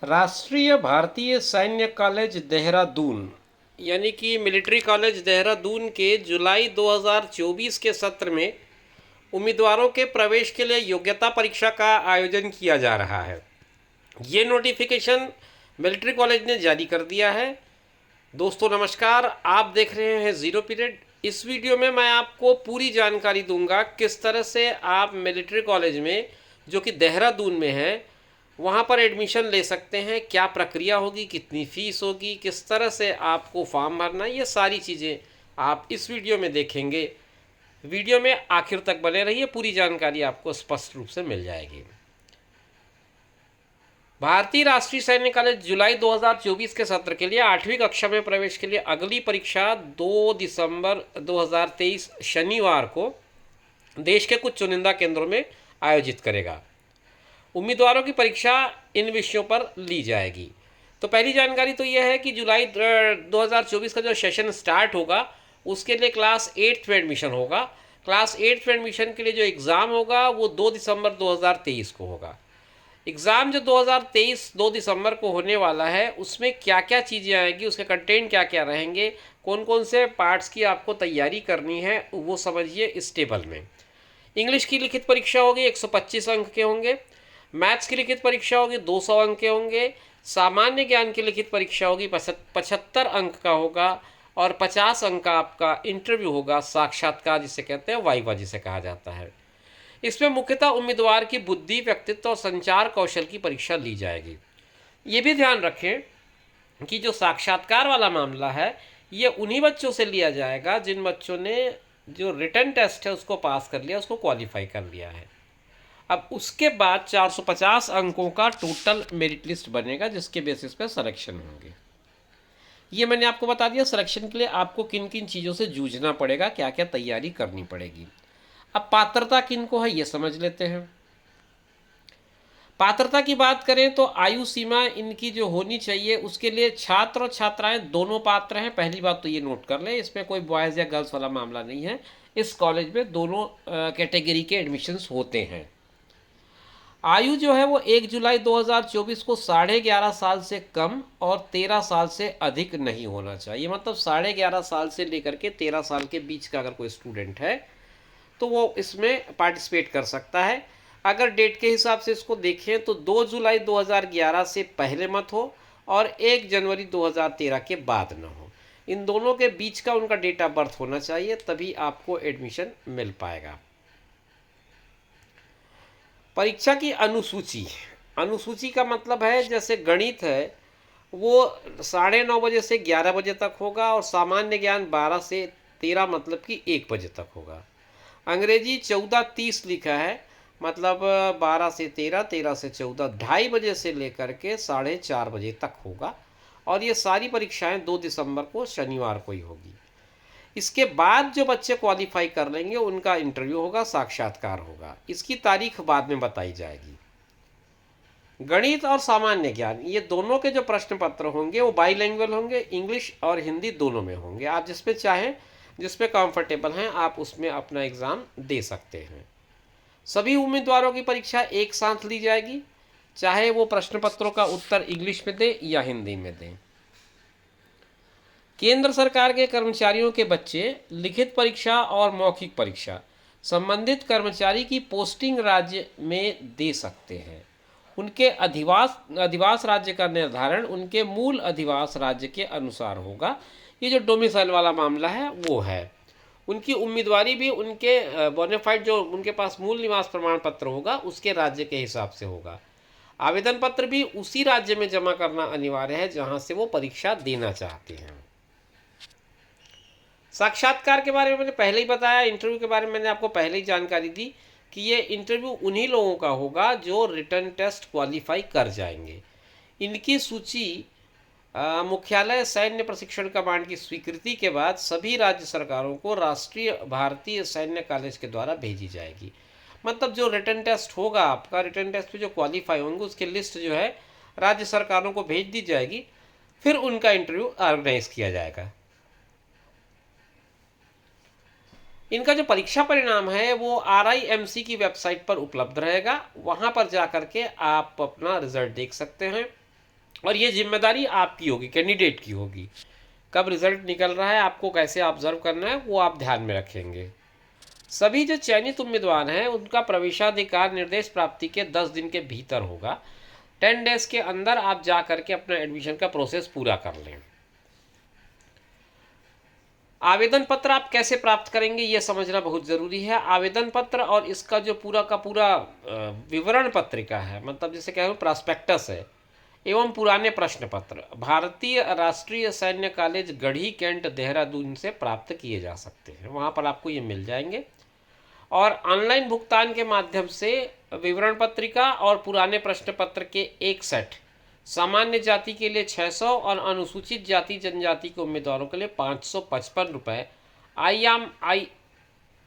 राष्ट्रीय भारतीय सैन्य कॉलेज देहरादून यानी कि मिलिट्री कॉलेज देहरादून के जुलाई 2024 के सत्र में उम्मीदवारों के प्रवेश के लिए योग्यता परीक्षा का आयोजन किया जा रहा है। ये नोटिफिकेशन मिलिट्री कॉलेज ने जारी कर दिया है। दोस्तों नमस्कार, आप देख रहे हैं ज़ीरो पीरियड। इस वीडियो में मैं आपको पूरी जानकारी दूंगा किस तरह से आप मिलिट्री कॉलेज में जो कि देहरादून में है वहाँ पर एडमिशन ले सकते हैं, क्या प्रक्रिया होगी, कितनी फ़ीस होगी, किस तरह से आपको फॉर्म भरना है, ये सारी चीज़ें आप इस वीडियो में देखेंगे। वीडियो में आखिर तक बने रहिए, पूरी जानकारी आपको स्पष्ट रूप से मिल जाएगी। भारतीय राष्ट्रीय सैन्य कॉलेज जुलाई 2024 के सत्र के लिए 8वीं कक्षा में प्रवेश के लिए अगली परीक्षा 2 दिसंबर 2023 शनिवार को देश के कुछ चुनिंदा केंद्रों में आयोजित करेगा। उम्मीदवारों की परीक्षा इन विषयों पर ली जाएगी। तो पहली जानकारी तो यह है कि जुलाई 2024 का जो सेशन स्टार्ट होगा उसके लिए क्लास 8th में एडमिशन होगा। क्लास 8th में एडमिशन के लिए जो एग्ज़ाम होगा वो 2 दिसंबर 2023 को होगा। एग्ज़ाम जो 2023 2 दिसंबर को होने वाला है उसमें क्या क्या चीज़ें आएंगी, उसके कंटेंट क्या क्या रहेंगे, कौन कौन से पार्ट्स की आपको तैयारी करनी है वो समझिए इस टेबल में। इंग्लिश की लिखित परीक्षा होगी, 125 अंक के होंगे। मैथ्स की लिखित परीक्षा होगी, 200 अंक के होंगे। सामान्य ज्ञान की लिखित परीक्षा होगी, 75 अंक का होगा। और 50 अंक का आपका इंटरव्यू होगा, साक्षात्कार जिसे कहते हैं, वाइवा जिसे कहा जाता है। इसमें मुख्यतः उम्मीदवार की बुद्धि, व्यक्तित्व और संचार कौशल की परीक्षा ली जाएगी। ये भी ध्यान रखें कि जो साक्षात्कार वाला मामला है ये उन्हीं बच्चों से लिया जाएगा जिन बच्चों ने जो रिटन टेस्ट है उसको पास कर लिया, उसको क्वालिफाई कर लिया है। अब उसके बाद 450 अंकों का टोटल मेरिट लिस्ट बनेगा जिसके बेसिस पे सिलेक्शन होंगे। ये मैंने आपको बता दिया सिलेक्शन के लिए आपको किन किन चीज़ों से जूझना पड़ेगा, क्या क्या तैयारी करनी पड़ेगी। अब पात्रता किन को है ये समझ लेते हैं। पात्रता की बात करें तो आयु सीमा इनकी जो होनी चाहिए उसके लिए छात्र और छात्राएं दोनों पात्र हैं। पहली बात तो ये नोट कर लें, इसमें कोई बॉयज़ या गर्ल्स वाला मामला नहीं है। इस कॉलेज में दोनों कैटेगरी के एडमिशन्स होते हैं। आयु जो है वो 1 जुलाई 2024 को 11.5 साल से कम और 13 साल से अधिक नहीं होना चाहिए। मतलब 11.5 साल से लेकर के 13 साल के बीच का अगर कोई स्टूडेंट है तो वो इसमें पार्टिसिपेट कर सकता है। अगर डेट के हिसाब से इसको देखें तो 2 जुलाई 2011 से पहले मत हो और 1 जनवरी 2013 के बाद ना हो। इन दोनों के बीच का उनका डेट ऑफ बर्थ होना चाहिए, तभी आपको एडमिशन मिल पाएगा। परीक्षा की अनुसूची, अनुसूची का मतलब है जैसे गणित है वो 9:30 बजे से 11 बजे तक होगा और सामान्य ज्ञान 12 से 13 मतलब कि 1 बजे तक होगा। अंग्रेजी 14:30 लिखा है, मतलब 12 से 13, 13 से 14, 2:30 बजे से लेकर के 4:30 बजे तक होगा। और ये सारी परीक्षाएं 2 दिसंबर को शनिवार को ही होगी। इसके बाद जो बच्चे क्वालिफाई कर लेंगे उनका इंटरव्यू होगा, साक्षात्कार होगा। इसकी तारीख बाद में बताई जाएगी। गणित और सामान्य ज्ञान ये दोनों के जो प्रश्न पत्र होंगे वो बाईलैंग्वेज होंगे, इंग्लिश और हिंदी दोनों में होंगे। आप जिसमें चाहें, जिसमें कंफर्टेबल हैं, आप उसमें अपना एग्ज़ाम दे सकते हैं। सभी उम्मीदवारों की परीक्षा एक साथ ली जाएगी, चाहे वो प्रश्न पत्रों का उत्तर इंग्लिश में दें या हिंदी में दें। केंद्र सरकार के कर्मचारियों के बच्चे लिखित परीक्षा और मौखिक परीक्षा संबंधित कर्मचारी की पोस्टिंग राज्य में दे सकते हैं। उनके अधिवास राज्य का निर्धारण उनके मूल अधिवास राज्य के अनुसार होगा। ये जो डोमिसाइल वाला मामला है वो है। उनकी उम्मीदवारी भी उनके बोनाफाइड जो उनके पास मूल निवास प्रमाण पत्र होगा उसके राज्य के हिसाब से होगा। आवेदन पत्र भी उसी राज्य में जमा करना अनिवार्य है जहां से वो परीक्षा देना चाहते हैं। साक्षात्कार के बारे में मैंने पहले ही बताया, इंटरव्यू के बारे में मैंने आपको पहले ही जानकारी दी कि ये इंटरव्यू उन्हीं लोगों का होगा जो रिटन टेस्ट क्वालिफाई कर जाएंगे। इनकी सूची मुख्यालय सैन्य प्रशिक्षण कमांड की स्वीकृति के बाद सभी राज्य सरकारों को राष्ट्रीय भारतीय सैन्य कॉलेज के द्वारा भेजी जाएगी। मतलब जो रिटन टेस्ट होगा आपका, रिटन टेस्ट में जो क्वालिफाई होंगे उसकी लिस्ट जो है राज्य सरकारों को भेज दी जाएगी, फिर उनका इंटरव्यू ऑर्गेनाइज किया जाएगा। इनका जो परीक्षा परिणाम है वो RIMC की वेबसाइट पर उपलब्ध रहेगा, वहाँ पर जा कर के आप अपना रिजल्ट देख सकते हैं। और ये जिम्मेदारी आपकी होगी, कैंडिडेट की होगी। कब रिजल्ट निकल रहा है, आपको कैसे ऑब्जर्व करना है, वो आप ध्यान में रखेंगे। सभी जो चयनित उम्मीदवार हैं उनका प्रवेशाधिकार निर्देश प्राप्ति के 10 दिन के भीतर होगा। 10 डेज के अंदर आप जा करके अपना एडमिशन का प्रोसेस पूरा कर लें। आवेदन पत्र आप कैसे प्राप्त करेंगे ये समझना बहुत ज़रूरी है। आवेदन पत्र और इसका जो पूरा का पूरा विवरण पत्रिका है, मतलब जैसे कह रहा हूँ प्रॉस्पेक्टस है, एवं पुराने प्रश्न पत्र भारतीय राष्ट्रीय सैन्य कॉलेज गढ़ी कैंट देहरादून से प्राप्त किए जा सकते हैं। वहाँ पर आपको ये मिल जाएंगे। और ऑनलाइन भुगतान के माध्यम से विवरण पत्रिका और पुराने प्रश्न पत्र के एक सेट सामान्य जाति के लिए 600 और अनुसूचित जाति जनजाति के उम्मीदवारों के लिए 555 रुपये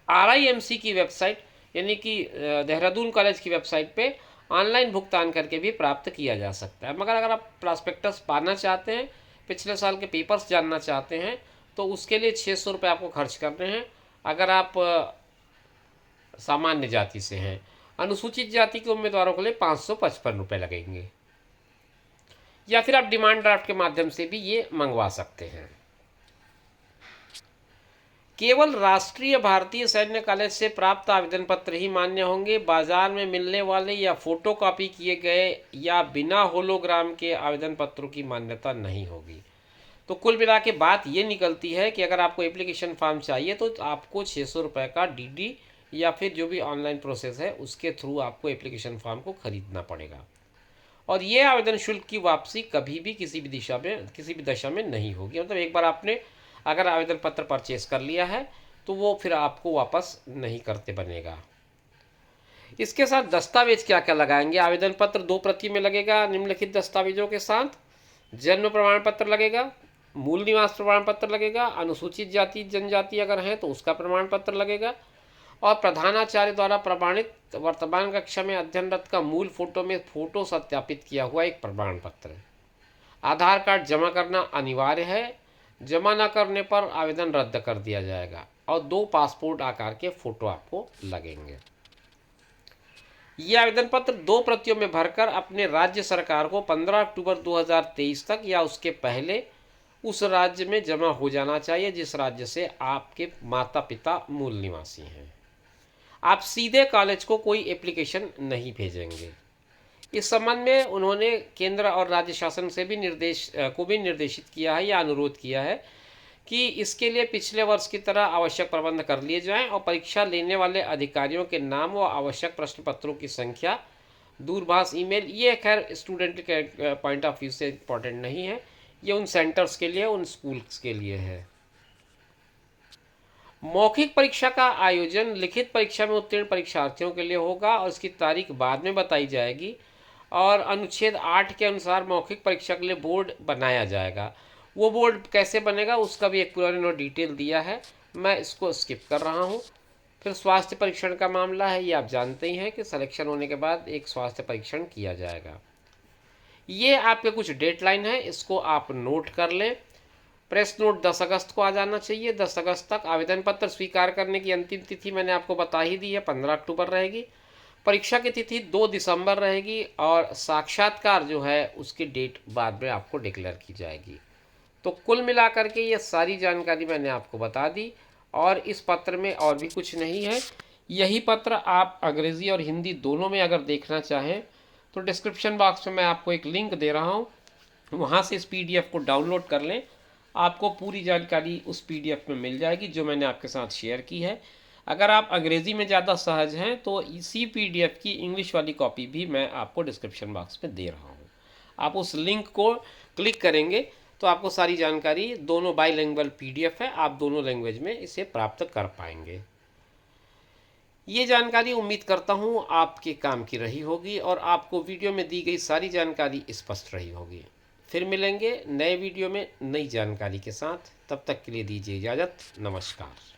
RIMC की वेबसाइट यानी कि देहरादून कॉलेज की वेबसाइट पे ऑनलाइन भुगतान करके भी प्राप्त किया जा सकता है। मगर अगर आप प्रॉस्पेक्टस पाना चाहते हैं, पिछले साल के पेपर्स जानना चाहते हैं, तो उसके लिए 600 रुपये आपको खर्च करने हैं। अगर आप सामान्य जाति से हैं, अनुसूचित जाति के उम्मीदवारों के लिए 555 रुपये लगेंगे। या फिर आप डिमांड ड्राफ्ट के माध्यम से भी ये मंगवा सकते हैं। केवल राष्ट्रीय भारतीय सैन्य कॉलेज से प्राप्त आवेदन पत्र ही मान्य होंगे। बाजार में मिलने वाले या फोटोकॉपी किए गए या बिना होलोग्राम के आवेदन पत्रों की मान्यता नहीं होगी। तो कुल मिला के बात ये निकलती है कि अगर आपको एप्लीकेशन फॉर्म चाहिए तो आपको 600 रुपये का DD या फिर जो भी ऑनलाइन प्रोसेस है उसके थ्रू आपको एप्लीकेशन फॉर्म को खरीदना पड़ेगा। और ये आवेदन शुल्क की वापसी कभी भी किसी भी दशा में नहीं होगी। मतलब एक बार आपने अगर आवेदन पत्र परचेस कर लिया है तो वो फिर आपको वापस नहीं करते बनेगा। इसके साथ दस्तावेज क्या क्या लगाएंगे। आवेदन पत्र 2 प्रति में लगेगा निम्नलिखित दस्तावेजों के साथ। जन्म प्रमाण पत्र लगेगा, मूल निवास प्रमाण पत्र लगेगा, अनुसूचित जाति जनजाति अगर हैं तो उसका प्रमाण पत्र लगेगा, और प्रधानाचार्य द्वारा प्रमाणित वर्तमान कक्षा में अध्ययनरत का मूल फोटो में फोटो सत्यापित किया हुआ एक प्रमाण पत्र। आधार कार्ड जमा करना अनिवार्य है, जमा न करने पर आवेदन रद्द कर दिया जाएगा, और 2 पासपोर्ट आकार के फोटो आपको लगेंगे। ये आवेदन पत्र 2 प्रतियों में भरकर अपने राज्य सरकार को 15 अक्टूबर 2023 तक या उसके पहले उस राज्य में जमा हो जाना चाहिए जिस राज्य से आपके माता पिता मूल निवासी हैं। आप सीधे कॉलेज को कोई एप्लीकेशन नहीं भेजेंगे। इस संबंध में उन्होंने केंद्र और राज्य शासन से भी निर्देशित किया है या अनुरोध किया है कि इसके लिए पिछले वर्ष की तरह आवश्यक प्रबंध कर लिए जाएं और परीक्षा लेने वाले अधिकारियों के नाम व आवश्यक प्रश्न पत्रों की संख्या, दूरभाष, ईमेल, ये खैर स्टूडेंट के पॉइंट ऑफ व्यू से इम्पॉर्टेंट नहीं है, ये उन सेंटर्स के लिए, उन स्कूल्स के लिए है। मौखिक परीक्षा का आयोजन लिखित परीक्षा में उत्तीर्ण परीक्षार्थियों के लिए होगा और इसकी तारीख बाद में बताई जाएगी। और अनुच्छेद 8 के अनुसार मौखिक परीक्षा के लिए बोर्ड बनाया जाएगा। वो बोर्ड कैसे बनेगा उसका भी एक पूरा डिटेल दिया है, मैं इसको स्किप कर रहा हूँ। फिर स्वास्थ्य परीक्षण का मामला है, ये आप जानते ही हैं कि सिलेक्शन होने के बाद एक स्वास्थ्य परीक्षण किया जाएगा। ये आपके कुछ डेडलाइन है, इसको आप नोट कर लें। प्रेस नोट 10 अगस्त को आ जाना चाहिए। 10 अगस्त तक आवेदन पत्र स्वीकार करने की अंतिम तिथि मैंने आपको बता ही दी है, 15 अक्टूबर रहेगी। परीक्षा की तिथि 2 दिसंबर रहेगी और साक्षात्कार जो है उसकी डेट बाद में आपको डिक्लेयर की जाएगी। तो कुल मिलाकर के ये सारी जानकारी मैंने आपको बता दी, और इस पत्र में और भी कुछ नहीं है। यही पत्र आप अंग्रेज़ी और हिंदी दोनों में अगर देखना चाहें तो डिस्क्रिप्शन बॉक्स में मैं आपको एक लिंक दे रहा हूँ, वहाँ से इस PDF को डाउनलोड कर लें। आपको पूरी जानकारी उस PDF में मिल जाएगी जो मैंने आपके साथ शेयर की है। अगर आप अंग्रेज़ी में ज़्यादा सहज हैं तो इसी PDF की इंग्लिश वाली कॉपी भी मैं आपको डिस्क्रिप्शन बॉक्स में दे रहा हूँ। आप उस लिंक को क्लिक करेंगे तो आपको सारी जानकारी, दोनों बाईलैंग्वेज PDF है, आप दोनों लैंग्वेज में इसे प्राप्त कर पाएंगे। ये जानकारी उम्मीद करता हूँ आपके काम की रही होगी और आपको वीडियो में दी गई सारी जानकारी स्पष्ट रही होगी। फिर मिलेंगे नए वीडियो में नई जानकारी के साथ, तब तक के लिए दीजिए इजाज़त। नमस्कार।